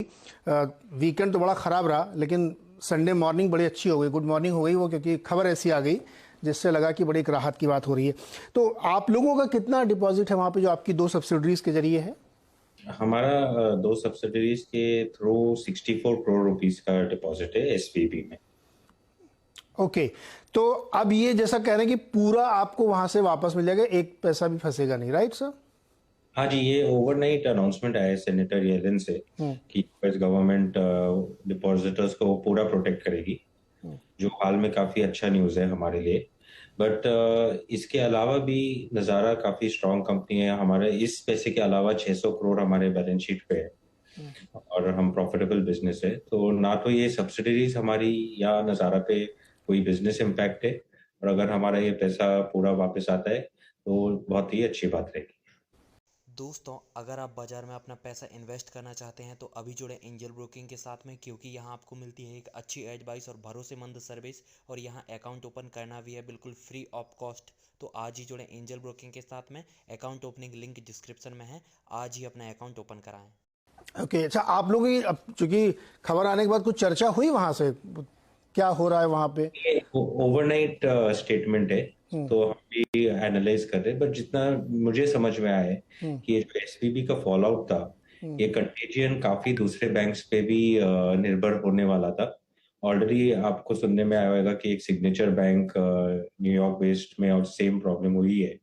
Weekend तो बड़ा ख़राब रहा, लेकिन संडे मॉर्निंग बड़ी अच्छी हो गई, गुड मॉर्निंग हो गई वो, क्योंकि खबर ऐसी आ गई जिससे लगा कि बड़ी एक राहत की बात हो रही है। तो आप लोगों का कितना डिपॉजिट है वहाँ पे जो आपकी 2 सब्सिडरीज के जरिए है? हमारा दो सब्सिडरीज के थ्रू 64 करोड़ रुपीस का डिपॉजिट है एसवीबी में। ओके, तो अब ये जैसा कह रहे हैं कि पूरा आपको वहाँ से वापस मिल जाएगा, एक पैसा भी फंसेगा नहीं, राइट सर? हाँ जी, ये ओवरनाइट अनाउंसमेंट आया है सेनेटर येलेन से कि यूएस गवर्नमेंट डिपॉजिटर्स को पूरा प्रोटेक्ट करेगी, जो हाल में काफी अच्छा न्यूज़ है हमारे लिए। बट इसके अलावा भी नज़ारा काफी स्ट्रांग कंपनी है। हमारे इस पैसे के अलावा 600 करोड़ हमारे बैलेंस शीट पे है और हम प्रॉफिटेबल बिजनेस है। तो ना तो ये सब्सिडरीज हमारी या नज़ारा पे कोई बिजनेस इम्पैक्ट है, और अगर हमारा ये पैसा पूरा वापस आता है तो बहुत ही अच्छी बात रहेगी। दोस्तों, अगर आप बाज़ार में अपना पैसा इन्वेस्ट करना चाहते हैं तो अभी जुड़े एंजल ब्रोकिंग के साथ में, क्योंकि यहाँ आपको मिलती है एक अच्छी एडवाइस और भरोसेमंद सर्विस, और यहाँ अकाउंट ओपन करना भी है बिल्कुल फ्री ऑफ कॉस्ट। तो आज ही जुड़े एंजल ब्रोकिंग के साथ में। अकाउंट ओपनिंग लिंक डिस्क्रिप्शन में है, आज ही अपना अकाउंट ओपन कराएं। ओके, अच्छा, आप लोगों की अब चूंकि खबर आने के बाद कुछ चर्चा हुई वहाँ से, क्या हो रहा है वहाँ पे? ओवरनाइट स्टेटमेंट है, तो हम भी एनालाइज कर रहे हैं। बट जितना मुझे समझ में आया है कि ये जो एसवीबी का फॉल आउट था, ये कंटेजियन काफी दूसरे बैंक्स पे भी निर्भर होने वाला था। ऑलरेडी आपको सुनने में आया होगा कि एक सिग्नेचर बैंक न्यूयॉर्क बेस्ड में और सेम प्रॉब्लम हुई है।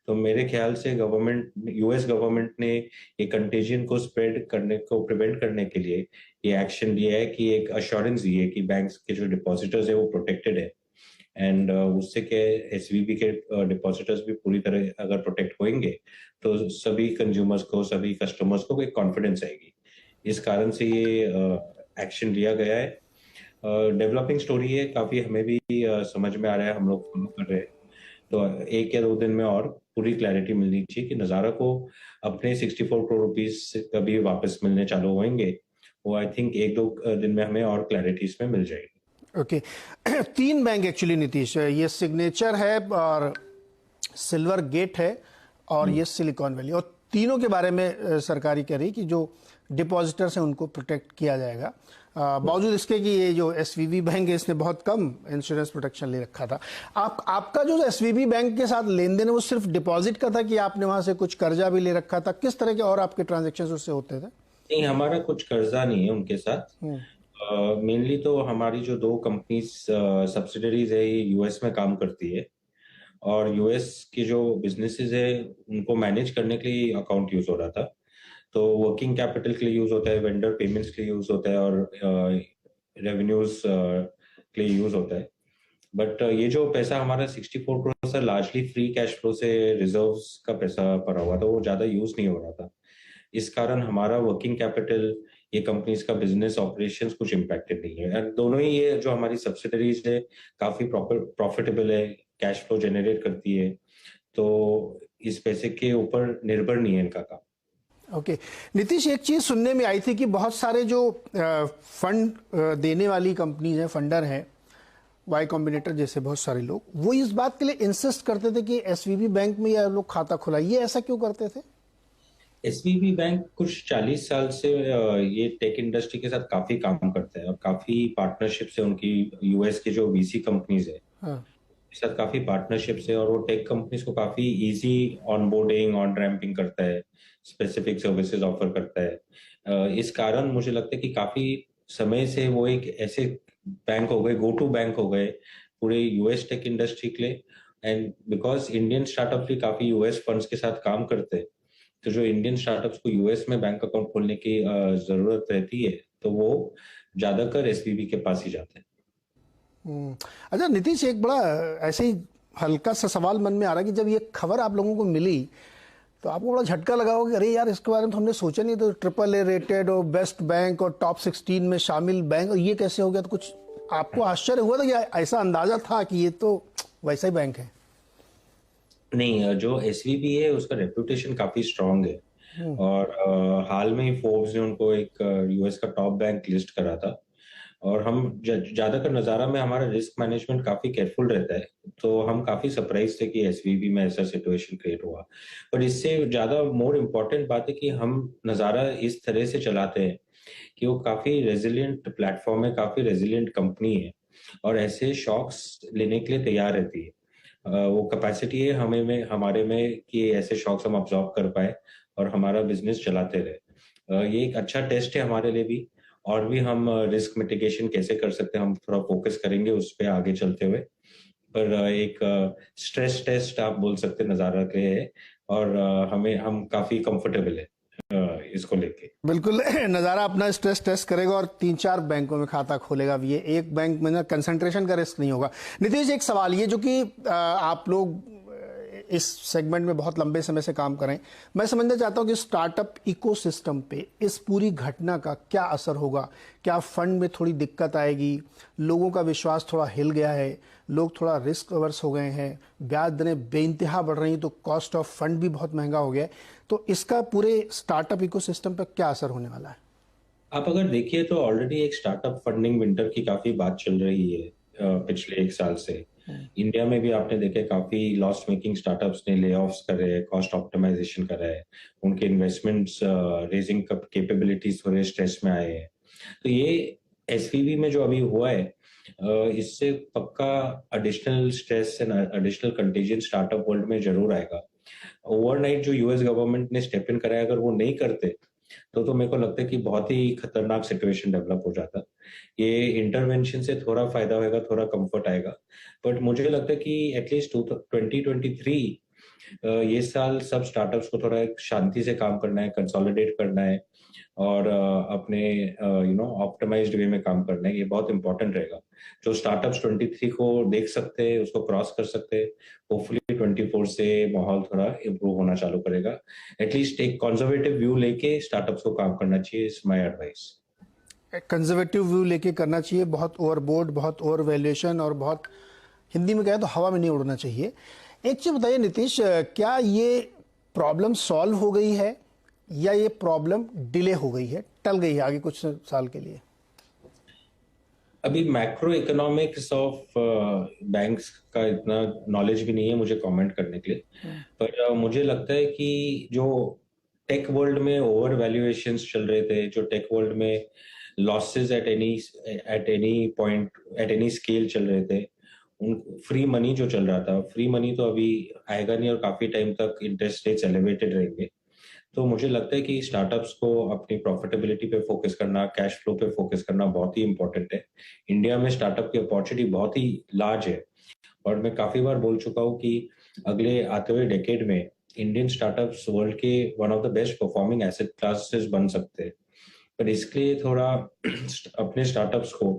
तो मेरे ख्याल से यूएस गवर्नमेंट ने ये कंटेजियन को स्प्रेड करने को प्रिवेंट करने के लिए ये एक्शन लिया है कि एक अश्योरेंस दी है कि बैंक्स के जो डिपॉजिटर्स है वो प्रोटेक्टेड है। एंड उससे क्या एसवीबी के डिपॉजिटर्स भी पूरी तरह अगर प्रोटेक्ट होंगे तो सभी कंज्यूमर्स को, सभी कस्टमर्स को एक कॉन्फिडेंस आएगी। इस कारण से ये एक्शन लिया गया है। डेवलपिंग स्टोरी है काफी, हमें भी समझ में आ रहा है, हम लोग फॉलो कर रहे हैं। तो 1 या 2 दिन में और पूरी क्लैरिटी मिलनी चाहिए कि नज़ारा को अपने 64 करोड़ रुपीस कभी वापस मिलने चालू होंगे। वो आई थिंक 1-2 दिन में हमें और क्लैरिटी इसमें मिल जाएगी। ओके, 3 बैंक एक्चुअली नीतीश, ये सिग्नेचर है और सिल्वर गेट है और ये सिलिकॉन वैली, और तीनों के बारे में सरकारी कह रही कि जो डिपॉजिटर्स हैं उनको प्रोटेक्ट किया जाएगा। बावजूद इसके कि ये जो एसवीबी बैंक है इसने बहुत कम इंश्योरेंस प्रोटेक्शन ले रखा था। आपका जो एसवीबी बैंक के साथ लेन देन है वो सिर्फ डिपॉजिट का था कि आपने वहां से कुछ कर्जा भी ले रखा था? किस तरह के और आपके ट्रांजेक्शन उससे होते थे? नहीं, हमारा कुछ कर्जा नहीं है उनके साथ। मेनली तो हमारी जो 2 कंपनीज सब्सिडरीज है ये यूएस में काम करती है, और यूएस के जो बिजनेसेस है उनको मैनेज करने के लिए अकाउंट यूज हो रहा था। तो वर्किंग कैपिटल के लिए यूज होता है, वेंडर पेमेंट्स के लिए यूज होता है, और रेवेन्यूज के लिए यूज होता है। बट ये जो पैसा हमारा 64 करोड़ से लार्जली फ्री कैश फ्लो से रिजर्व्स का पैसा पड़ा हुआ था, वो ज्यादा यूज नहीं हो रहा था। इस कारण हमारा वर्किंग कैपिटल, ये कंपनीज का बिजनेस ऑपरेशंस कुछ इम्पैक्टेड नहीं है। और दोनों ही ये जो हमारी सब्सिडरीज है काफी प्रॉफिटेबल है, कैश फ्लो जनरेट करती है, तो इस पैसे के ऊपर निर्भर नहीं है इनका काम। ओके, नीतीश, एक चीज सुनने में आई थी कि बहुत सारे जो फंड देने वाली कंपनीज हैं, फंडर हैं, वाई कॉम्बिनेटर जैसे बहुत सारे लोग, वो इस बात के लिए इंसिस्ट करते थे कि एसवीबी बैंक में या लोग खाता खुलाइए। ऐसा क्यों करते थे? एसवीबी बैंक कुछ 40 साल से ये टेक इंडस्ट्री के साथ काफी काम करता है, और काफी पार्टनरशिप है उनकी यूएस के जो वीसी कंपनीज है के साथ काफी पार्टनरशिप है, और वो टेक कंपनीज को काफी इजी ऑनबोर्डिंग, ऑन रैंपिंग करता है, स्पेसिफिक सर्विसेज ऑफर करता है। इस कारण मुझे लगता है कि काफी समय से वो एक ऐसे बैंक हो गए, गो टू बैंक हो गए पूरे यूएस टेक इंडस्ट्री के लिए। एंड बिकॉज इंडियन स्टार्टअप भी काफी यूएस फंड्स के साथ काम करते हैं, तो जो इंडियन स्टार्टअप्स को यूएस में बैंक अकाउंट खोलने की जरूरत रहती है तो वो ज्यादातर एसवीबी के पास ही जाते हैं। अच्छा नीतीश, एक बड़ा ऐसे ही हल्का सा सवाल मन में आ रहा है कि जब ये खबर आप लोगों को मिली तो आपको बड़ा झटका लगा होगा कि अरे यार, इसके बारे में तो हमने सोचा नहीं, तो AAA रेटेड और बेस्ट बैंक और टॉप 16 में शामिल बैंक, और ये कैसे हो गया? तो कुछ आपको आश्चर्य हुआ था या ऐसा अंदाजा था कि ये तो वैसा ही बैंक है? नहीं, जो एसवीबी है उसका रेपुटेशन काफी स्ट्रांग है, और हाल में ही फोर्ब्स ने उनको एक यूएस का टॉप बैंक लिस्ट करा था। और हम ज्यादातर नज़ारा में हमारा रिस्क मैनेजमेंट काफी केयरफुल रहता है, तो हम काफी सरप्राइज थे कि एसवीबी में ऐसा सिचुएशन क्रिएट हुआ। पर इससे ज्यादा मोर इम्पोर्टेंट बात है कि हम नज़ारा इस तरह से चलाते हैं कि वो काफी रेजिलियंट प्लेटफॉर्म है, काफी रेजिलियंट कंपनी है और ऐसे शॉक्स लेने के लिए तैयार रहती है। वो कैपेसिटी है हमारे में कि ऐसे शॉक्स हम अब्सॉर्ब कर पाए और हमारा बिजनेस चलाते रहे। ये एक अच्छा टेस्ट है हमारे लिए भी, और भी हम रिस्क मिटिगेशन कैसे कर सकते हैं हम थोड़ा फोकस करेंगे उस पर आगे चलते हुए। पर एक स्ट्रेस टेस्ट आप बोल सकते हैं नज़ारा के है, और हम काफी कंफर्टेबल है इसको लेके। बिल्कुल। नज़ारा अपना स्ट्रेस टेस्ट करेगा और 3-4 बैंकों में खाता खोलेगा। अब ये एक बैंक में ना कंसंट्रेशन का रिस्क नहीं होगा। नीतीश, एक सवाल ये जो कि आप लोग इस सेगमेंट में बहुत लंबे समय से काम करें, मैं समझना चाहता हूं कि स्टार्टअप इकोसिस्टम पे इस पूरी घटना का क्या असर होगा? क्या फंड में थोड़ी दिक्कत आएगी? लोगों का विश्वास थोड़ा हिल गया है, लोग थोड़ा रिस्क अवर्स हो गए हैं, ब्याज दरें बेइंतहा बढ़ रही, तो कॉस्ट ऑफ फंड भी बहुत महंगा हो गया है। तो इसका पूरे स्टार्टअप इकोसिस्टम पर क्या असर होने वाला है? आप अगर देखिए तो ऑलरेडी एक स्टार्टअप फंडिंग विंटर की काफी बात चल रही है पिछले एक साल से। इंडिया में भी आपने देखे काफी लॉस मेकिंग स्टार्टअप्स ने ले ऑफ्स करे हैं, कॉस्ट ऑप्टिमाइजेशन करा है, उनके इन्वेस्टमेंट्स रेजिंग कैपेबिलिटीज थोड़े स्ट्रेस में आए हैं। तो ये एसवीबी में जो अभी हुआ है, इससे पक्का additional stress and additional contagion startup world में जरूर आएगा। ओवरनाइट जो यूएस गवर्नमेंट ने स्टेप इन कराया, अगर वो नहीं करते तो मेरे को लगता है कि बहुत ही खतरनाक सिचुएशन डेवलप हो जाता। ये इंटरवेंशन से थोड़ा फायदा होगा, थोड़ा कंफर्ट आएगा, बट मुझे लगता है कि एटलीस्ट 2023 ये साल सब स्टार्टअप्स को थोड़ा एक शांति से काम करना है, कंसोलिडेट करना है और अपने ऑप्टिमाइज्ड वे में काम करना है। ये बहुत इंपॉर्टेंट रहेगा। जो स्टार्टअप्स 23 को देख सकते हैं, उसको क्रॉस कर सकते हैं, होपफुली 24 से माहौल थोड़ा इम्प्रूव होना चालू करेगा। एटलीस्ट एक कंजर्वेटिव व्यू लेके स्टार्टअप्स को काम करना चाहिए, is my advice. Conservative view लेके करना चाहिए, बहुत ओवरबोर्ड, बहुत ओवर वैल्यूएशन और बहुत, हिंदी में कहें तो हवा में नहीं उड़ना चाहिए। एक चीज बताइए नीतीश, क्या ये प्रॉब्लम सॉल्व हो गई है या ये प्रॉब्लम डिले हो गई है, टल गई है आगे कुछ साल के लिए? अभी मैक्रो इकोनॉमिक्स ऑफ बैंक्स का इतना नॉलेज भी नहीं है मुझे कमेंट करने के लिए, पर मुझे लगता है कि जो टेक वर्ल्ड में ओवर वैल्यूएशंस चल रहे थे, जो टेक वर्ल्ड में losses at any point at any scale चल रहे थे, उन फ्री मनी जो चल रहा था, फ्री मनी तो अभी आएगा नहीं और काफी टाइम तक इंटरेस्ट रेट्स एलिवेटेड रहेंगे। तो मुझे लगता है कि स्टार्टअप्स को अपनी प्रॉफिटेबिलिटी पे फोकस करना, कैश फ्लो पे फोकस करना बहुत ही इंपॉर्टेंट है। इंडिया में स्टार्टअप की अपॉर्चुनिटी बहुत ही लार्ज है और मैं काफी बार बोल चुका हूँ कि अगले आते हुए डेकेड में इंडियन स्टार्टअप्स वर्ल्ड के one of the best performing asset classes बन सकते हैं। पर इसके लिए थोड़ा अपने स्टार्टअप्स को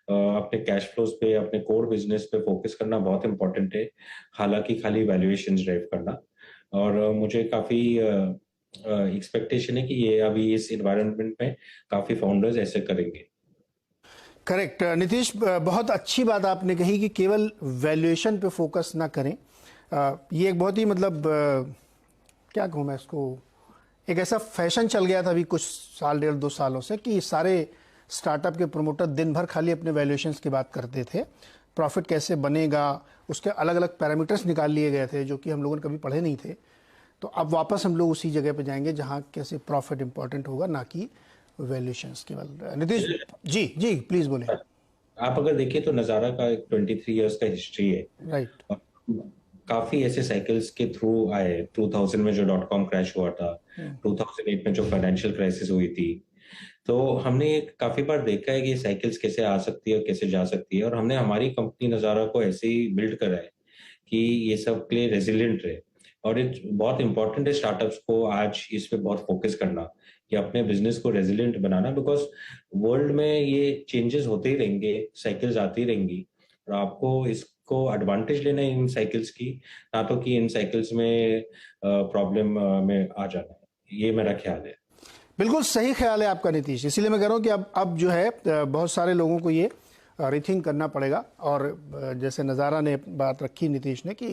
अपने कैश फ्लोज पे, अपने कोर बिजनेस पे फोकस करना बहुत इंपॉर्टेंट है, हालांकि खाली वैल्यूएशन ड्राइव करना। और मुझे काफी एक्सपेक्टेशन है कि ये अभी इस एनवायरनमेंट में काफी फाउंडर्स ऐसे करेंगे। करेक्ट नीतीश, बहुत अच्छी बात आपने कही कि केवल वैल्यूएशन पे फोकस ना करें। ये एक बहुत ही मतलब क्या कहूँ मैं इसको, एक ऐसा फैशन चल गया था अभी कुछ साल, 1.5-2 सालों से, कि सारे स्टार्टअप के प्रमोटर दिन भर खाली अपने वैल्यूएशंस की बात करते थे, प्रॉफिट कैसे बनेगा, उसके अलग अलग पैरामीटर्स निकाल लिए गए थे जो कि हम लोगों ने कभी पढ़े नहीं थे। तो अब वापस हम लोग उसी जगह पे जाएंगे जहां कैसे प्रॉफिट इंपॉर्टेंट होगा, ना कि वैल्यूएशंस केवल। नीतीश जी जी प्लीज बोले। आप अगर देखिए तो नजारा का एक 23 इयर्स का हिस्ट्री है, राइट। और काफी ऐसे साइकिल्स के थ्रू आए। 2000 में जो डॉट कॉम क्रैश हुआ था, 2008 में जो फाइनेंशियल क्राइसिस हुई थी, तो हमने काफी बार देखा है कि ये साइकिल्स कैसे आ सकती है और कैसे जा सकती है, और हमने हमारी कंपनी नजारा को ऐसे ही बिल्ड करा है कि ये सब के लिए रेजिलियंट रहे। और ये बहुत इंपॉर्टेंट है स्टार्टअप्स को आज इस पे बहुत फोकस करना कि अपने बिजनेस को रेजिलियंट बनाना, बिकॉज वर्ल्ड में ये चेंजेस होते ही रहेंगे, साइकिल्स आती रहेंगी, और आपको इसको एडवांटेज लेना है इन साइकिल्स की, ना तो कि इन साइकिल्स में प्रॉब्लम में आ जाना है। ये मेरा ख्याल है। बिल्कुल सही ख्याल है आपका नीतीश, इसीलिए मैं कह रहा हूँ कि अब जो है बहुत सारे लोगों को ये रिथिंक करना पड़ेगा। और जैसे नज़ारा ने बात रखी नीतीश ने कि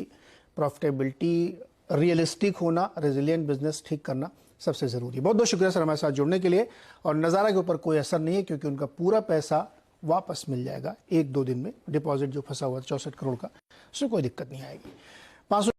प्रॉफिटेबिलिटी, रियलिस्टिक होना, रेजिलियंट बिजनेस ठीक करना सबसे ज़रूरी है। बहुत बहुत शुक्रिया सर हमारे साथ जुड़ने के लिए। और नज़ारा के ऊपर कोई असर नहीं है क्योंकि उनका पूरा पैसा वापस मिल जाएगा 1-2 दिन में। डिपॉजिट जो फंसा हुआ 64 करोड़ का, उसमें कोई दिक्कत नहीं आएगी। 500